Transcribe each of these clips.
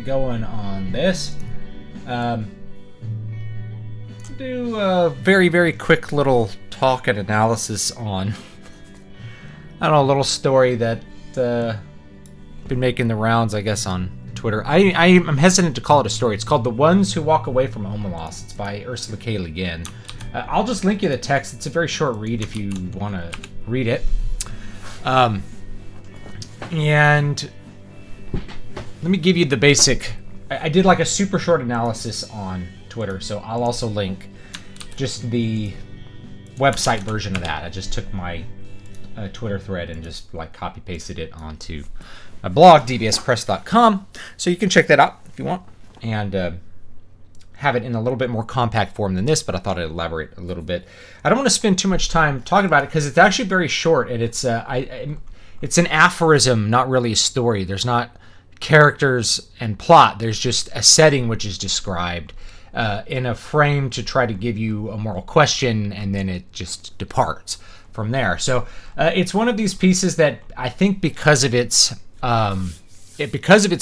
get going on this. Do a very, very quick little talk and analysis on, I don't know, a little story that been making the rounds, I guess, on Twitter. I'm hesitant to call it a story. It's called The Ones Who Walk Away from Omalas. It's by Ursula K. Le Guin. I'll just link you the text. It's a very short read if you want to read it. And let me give you the basic. I did like a super short analysis on Twitter, so I'll also link just the website version of that. I just took my Twitter thread and just like copy pasted it onto my blog, dbspress.com, so you can check that out if you want and have it in a little bit more compact form than this, but I thought I'd elaborate a little bit. I don't want to spend too much time talking about it because it's actually very short, and it's an aphorism, not really a story. There's not characters and plot. There's just a setting which is described in a frame to try to give you a moral question, and then it just departs from there. So it's one of these pieces that I think because of its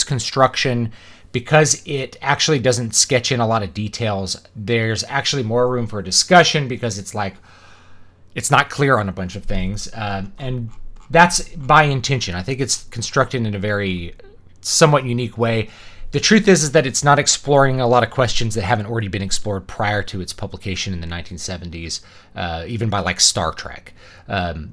construction, because it actually doesn't sketch in a lot of details, there's actually more room for a discussion because it's not clear on a bunch of things, and that's by intention. I think it's constructed in a very somewhat unique way. The truth is that it's not exploring a lot of questions that haven't already been explored prior to its publication in the 1970s, even by like Star Trek,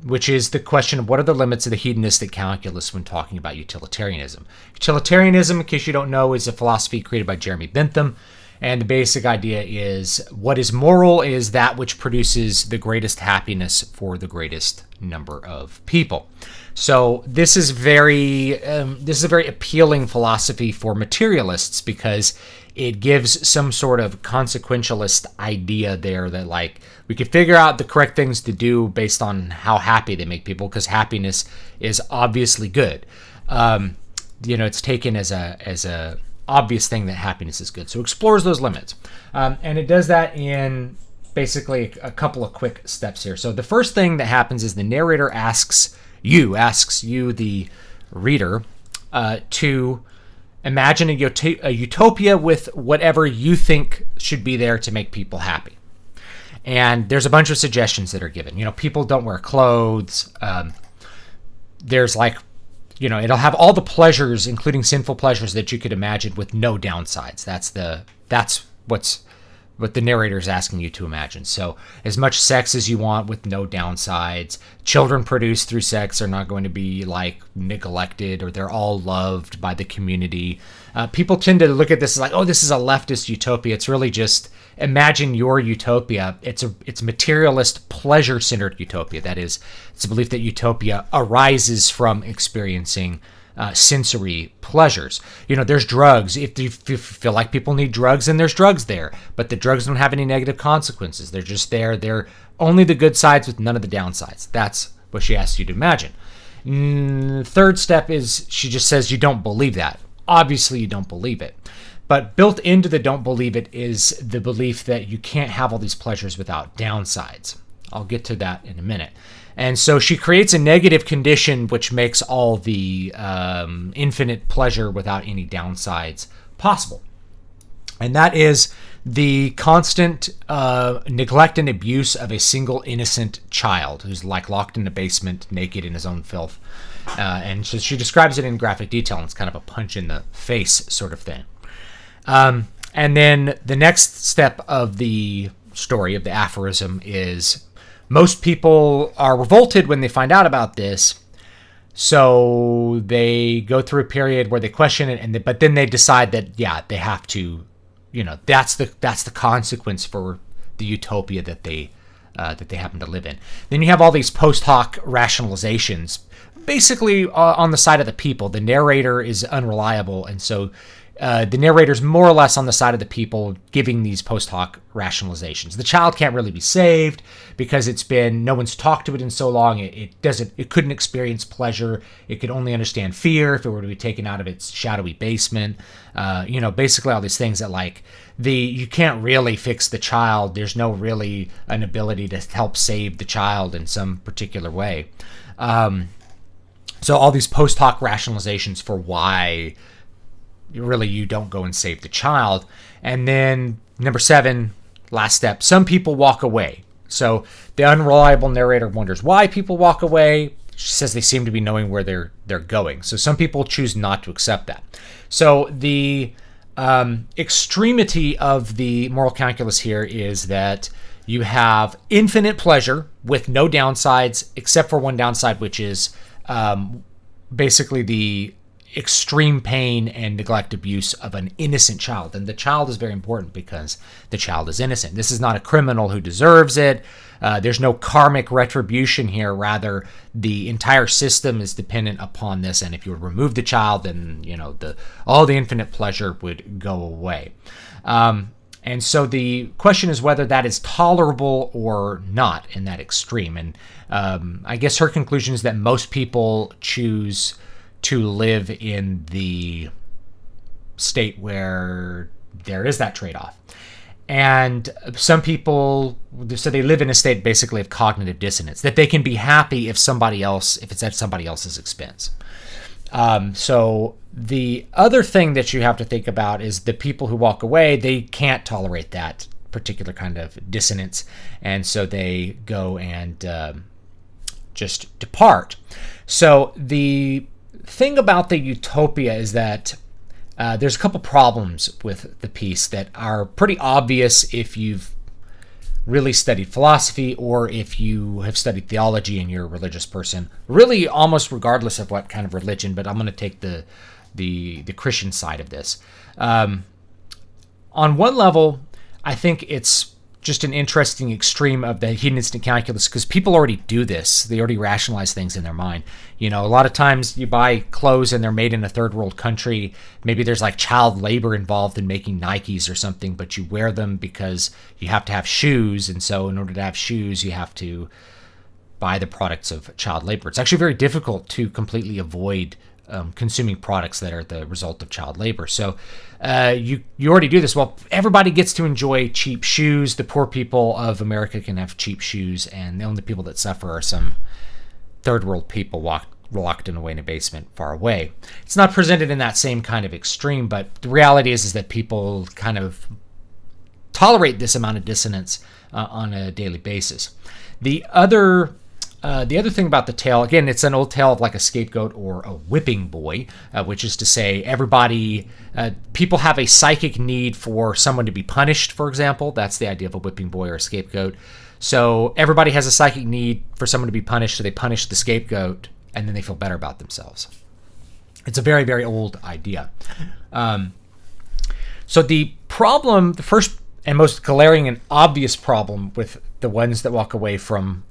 which is the question of what are the limits of the hedonistic calculus when talking about utilitarianism. Utilitarianism, in case you don't know, is a philosophy created by Jeremy Bentham, and the basic idea is what is moral is that which produces the greatest happiness for the greatest number of people. So this is a very appealing philosophy for materialists because it gives some sort of consequentialist idea there that like we could figure out the correct things to do based on how happy they make people, because happiness is obviously good. It's taken as a obvious thing that happiness is good. So it explores those limits, and it does that in basically a couple of quick steps here. So the first thing that happens is the narrator asks you, the reader, to imagine a utopia with whatever you think should be there to make people happy. And there's a bunch of suggestions that are given. People don't wear clothes. There's it'll have all the pleasures, including sinful pleasures that you could imagine with no downsides. That's what the narrator is asking you to imagine. So as much sex as you want with no downsides. Children produced through sex are not going to be neglected, or they're all loved by the community. People tend to look at this as like, oh, this is a leftist utopia. It's really just imagine your utopia. It's materialist, pleasure-centered utopia. That is, it's a belief that utopia arises from experiencing sensory pleasures. There's drugs. If you feel like people need drugs, then there's drugs there. But the drugs don't have any negative consequences. They're just there. They're only the good sides with none of the downsides. That's what she asks you to imagine. Third step is she just says you don't believe that. Obviously, you don't believe it. But built into the don't believe it is the belief that you can't have all these pleasures without downsides. I'll get to that in a minute. And so she creates a negative condition which makes all the infinite pleasure without any downsides possible. And that is the constant neglect and abuse of a single innocent child who's locked in the basement, naked in his own filth. And so she describes it in graphic detail, and it's kind of a punch in the face sort of thing. And then the next step of the story, of the aphorism, is most people are revolted when they find out about this, so they go through a period where they question it, but then they decide that they have to, that's the consequence for the utopia that they happen to live in. Then you have all these post hoc rationalizations, basically on the side of the people. The narrator is unreliable, and so the narrator's more or less on the side of the people giving these post hoc rationalizations. The child can't really be saved because no one's talked to it in so long. It couldn't experience pleasure. It could only understand fear if it were to be taken out of its shadowy basement. Basically all these things that you can't really fix the child. There's no really an ability to help save the child in some particular way. So all these post hoc rationalizations for why you don't go and save the child. And then number 7, last step, some people walk away. So the unreliable narrator wonders why people walk away. She says they seem to be knowing where they're going. So some people choose not to accept that. So the extremity of the moral calculus here is that you have infinite pleasure with no downsides, except for one downside, which is basically the extreme pain and neglect abuse of an innocent child. And the child is very important because the child is innocent. This is not a criminal who deserves it. There's no karmic retribution here. Rather, the entire system is dependent upon this. And if you would remove the child, then all the infinite pleasure would go away. And so the question is whether that is tolerable or not in that extreme. And I guess her conclusion is that most people choose to live in the state where there is that trade-off. And some people, so they live in a state basically of cognitive dissonance, that they can be happy if it's at somebody else's expense. So the other thing that you have to think about is the people who walk away, they can't tolerate that particular kind of dissonance. And so they go and just depart. So the thing about the Utopia is that there's a couple problems with the piece that are pretty obvious if you've really studied philosophy or if you have studied theology and you're a religious person, really almost regardless of what kind of religion, but I'm going to take the Christian side of this. On one level, I think it's just an interesting extreme of the hedonistic calculus because people already do this. They already rationalize things in their mind. A lot of times you buy clothes and they're made in a third world country. Maybe there's like child labor involved in making Nikes or something, but you wear them because you have to have shoes. And so in order to have shoes, you have to buy the products of child labor. It's actually very difficult to completely avoid consuming products that are the result of child labor. So you already do this. Well, everybody gets to enjoy cheap shoes. The poor people of America can have cheap shoes, and the only people that suffer are some third world people locked away in a basement far away. It's not presented in that same kind of extreme, but the reality is that people kind of tolerate this amount of dissonance on a daily basis. The other thing about the tale, again, it's an old tale of like a scapegoat or a whipping boy, which is to say people have a psychic need for someone to be punished, for example. That's the idea of a whipping boy or a scapegoat. So everybody has a psychic need for someone to be punished, so they punish the scapegoat, and then they feel better about themselves. It's a very, very old idea. So the problem, the first and most glaring and obvious problem with the ones that walk away from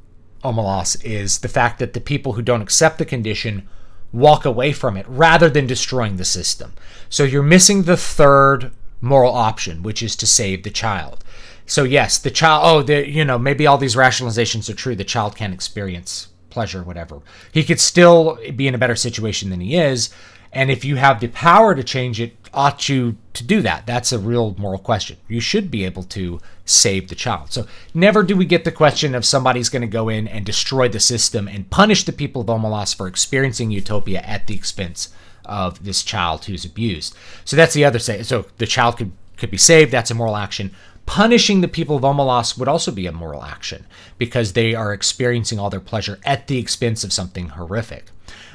Omelas is the fact that the people who don't accept the condition walk away from it rather than destroying the system. So you're missing the third moral option, which is to save the child. So yes, the child, maybe all these rationalizations are true. The child can't experience pleasure, whatever. He could still be in a better situation than he is. And if you have the power to change it, ought you to do that? That's a real moral question. You should be able to save the child. So never do we get the question of somebody's going to go in and destroy the system and punish the people of Omalas for experiencing Utopia at the expense of this child who's abused. So that's the other side. So the child could be saved. That's a moral action. Punishing the people of Omalas would also be a moral action because they are experiencing all their pleasure at the expense of something horrific.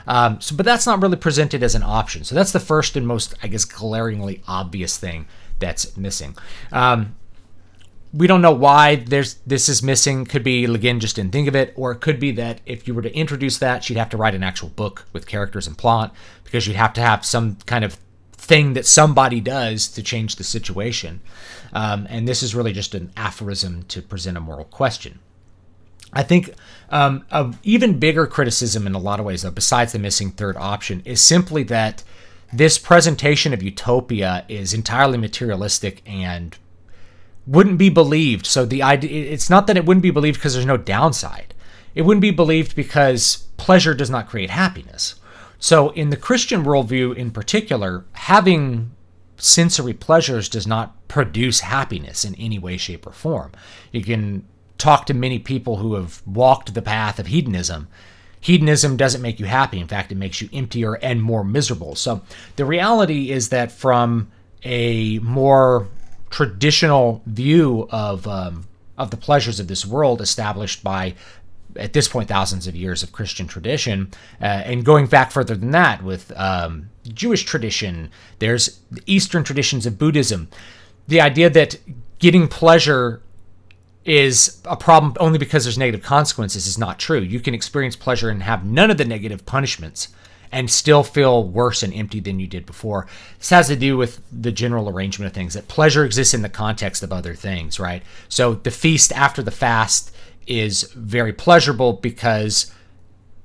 But that's not really presented as an option. So that's the first and most, I guess, glaringly obvious thing that's missing. We don't know why this is missing. Could be, again, just didn't think of it, or it could be that if you were to introduce that, she'd have to write an actual book with characters and plot because you'd have to have some kind of thing that somebody does to change the situation. And this is really just an aphorism to present a moral question. I think an even bigger criticism in a lot of ways, though, besides the missing third option, is simply that this presentation of Utopia is entirely materialistic and wouldn't be believed. So the idea, it's not that it wouldn't be believed because there's no downside. It wouldn't be believed because pleasure does not create happiness. So in the Christian worldview in particular, having sensory pleasures does not produce happiness in any way, shape, or form. You can talk to many people who have walked the path of hedonism. Hedonism doesn't make you happy. In fact, it makes you emptier and more miserable. So the reality is that from a more traditional view of the pleasures of this world, established by, at this point, thousands of years of Christian tradition, and going back further than that with Jewish tradition, there's the Eastern traditions of Buddhism. The idea that getting pleasure is a problem only because there's negative consequences is not true. You can experience pleasure and have none of the negative punishments and still feel worse and empty than you did before. This has to do with the general arrangement of things, that pleasure exists in the context of other things, right? So the feast after the fast is very pleasurable because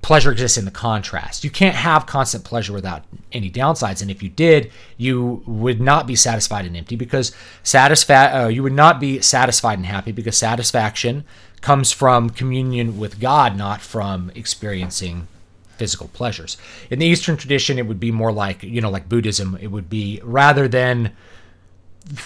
pleasure exists in the contrast. You can't have constant pleasure without any downsides, and if you did, you would not be satisfied and empty, because you would not be satisfied and happy, because satisfaction comes from communion with God, not from experiencing physical pleasures. In the Eastern tradition, it would be more like, like Buddhism. It would be, rather than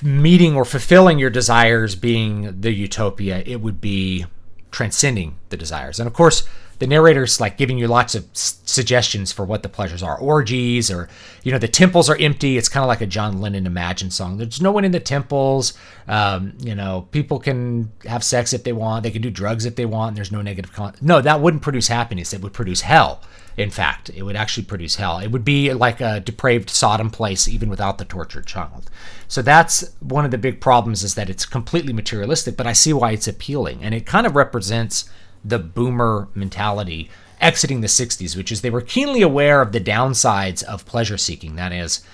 meeting or fulfilling your desires being the utopia, it would be transcending the desires. And of course, the narrator's like giving you lots of suggestions for what the pleasures are. Orgies, or, the temples are empty. It's kind of like a John Lennon Imagine song. There's no one in the temples. People can have sex if they want. They can do drugs if they want. And there's no negative No, that wouldn't produce happiness. It would produce hell. In fact, it would actually produce hell. It would be like a depraved Sodom place, even without the tortured child. So that's one of the big problems, is that it's completely materialistic, but I see why it's appealing. And it kind of represents the boomer mentality exiting the 60s, which is they were keenly aware of the downsides of pleasure seeking. That is,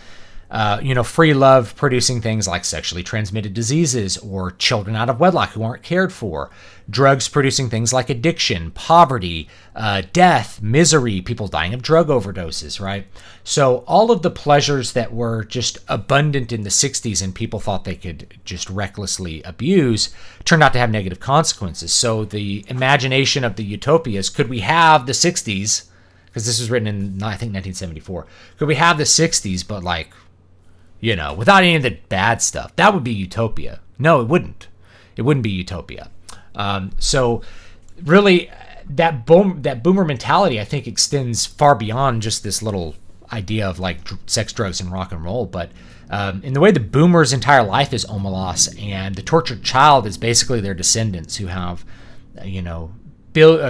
free love producing things like sexually transmitted diseases, or children out of wedlock who aren't cared for, drugs producing things like addiction, poverty, death, misery, people dying of drug overdoses, right? So all of the pleasures that were just abundant in the 60s and people thought they could just recklessly abuse turned out to have negative consequences. So the imagination of the utopias, could we have the 60s, because this was written in, I think, 1974, could we have the 60s, but without any of the bad stuff? That would be utopia. No, it wouldn't. It wouldn't be utopia. So really, that boomer mentality, I think, extends far beyond just this little idea of like sex, drugs, and rock and roll. But in the way the boomer's entire life is Omelas, and the tortured child is basically their descendants who have,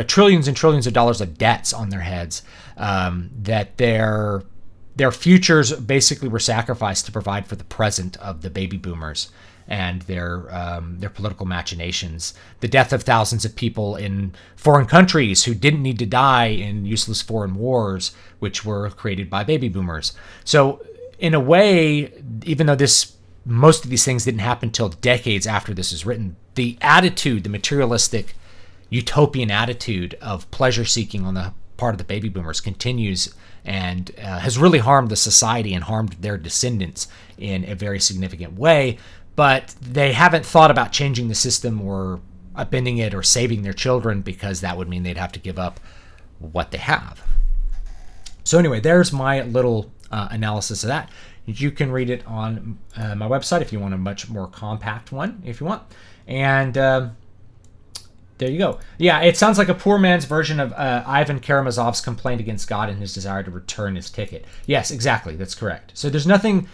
trillions and trillions of dollars of debts on their heads, that their futures basically were sacrificed to provide for the present of the baby boomers and their political machinations. The death of thousands of people in foreign countries who didn't need to die in useless foreign wars, which were created by baby boomers. So in a way, even though most of these things didn't happen until decades after this was written, the materialistic utopian attitude of pleasure seeking on the part of the baby boomers continues, and has really harmed the society and harmed their descendants in a very significant way. But they haven't thought about changing the system or upending it or saving their children, because that would mean they'd have to give up what they have. So anyway, there's my little analysis of that. You can read it on my website if you want a much more compact one, if you want. And there you go. Yeah, it sounds like a poor man's version of Ivan Karamazov's complaint against God and his desire to return his ticket. Yes, exactly. That's correct. So there's nothing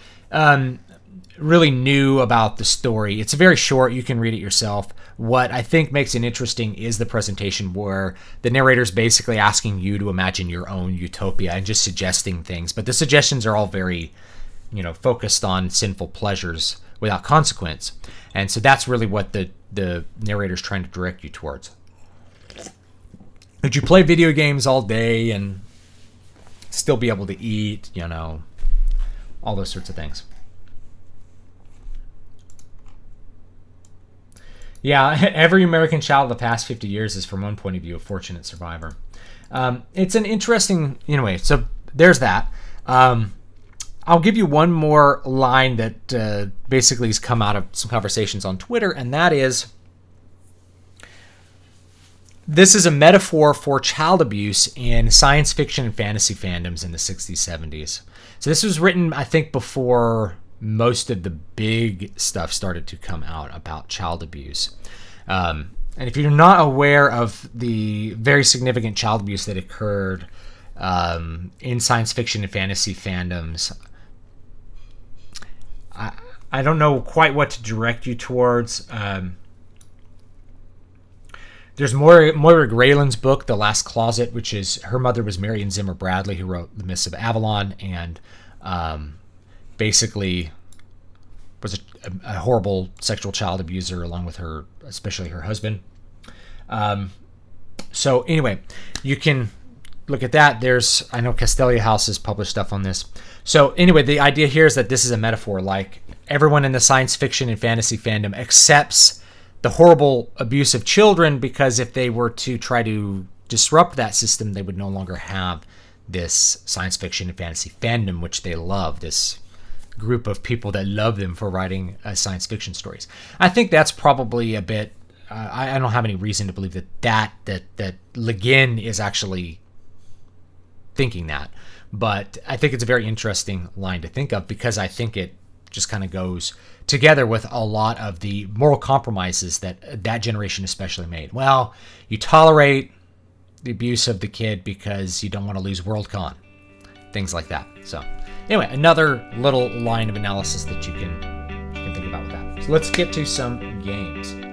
really new about the story. It's very short. You can read it yourself. What I think makes it interesting is the presentation, where the narrator's basically asking you to imagine your own utopia and just suggesting things. But the suggestions are all very, focused on sinful pleasures without consequence. And so that's really what the narrator's trying to direct you towards. Would you play video games all day and still be able to eat, all those sorts of things. Yeah, every American child of the past 50 years is, from one point of view, a fortunate survivor. It's an interesting, anyway, so there's that. I'll give you one more line that basically has come out of some conversations on Twitter, and that is, this is a metaphor for child abuse in science fiction and fantasy fandoms in the 60s, 70s. So this was written, I think, before most of the big stuff started to come out about child abuse. And if you're not aware of the very significant child abuse that occurred in science fiction and fantasy fandoms, I don't know quite what to direct you towards. There's Moira Graylin's book, The Last Closet, which is, her mother was Marion Zimmer Bradley, who wrote The Mists of Avalon, and basically was a horrible sexual child abuser, along with her, especially her husband. So anyway, you can look at that. I know Castelia House has published stuff on this. So anyway, the idea here is that this is a metaphor. Like, everyone in the science fiction and fantasy fandom accepts the horrible abuse of children, because if they were to try to disrupt that system, they would no longer have this science fiction and fantasy fandom, which they love, this group of people that love them for writing science fiction stories. I think that's probably a bit, I don't have any reason to believe that Le Guin is actually thinking that, but I think it's a very interesting line to think of, because I think it just kind of goes together with a lot of the moral compromises that generation especially made. Well, you tolerate the abuse of the kid because you don't want to lose Worldcon, things like that. So anyway, another little line of analysis that you can think about with that. So let's get to some games.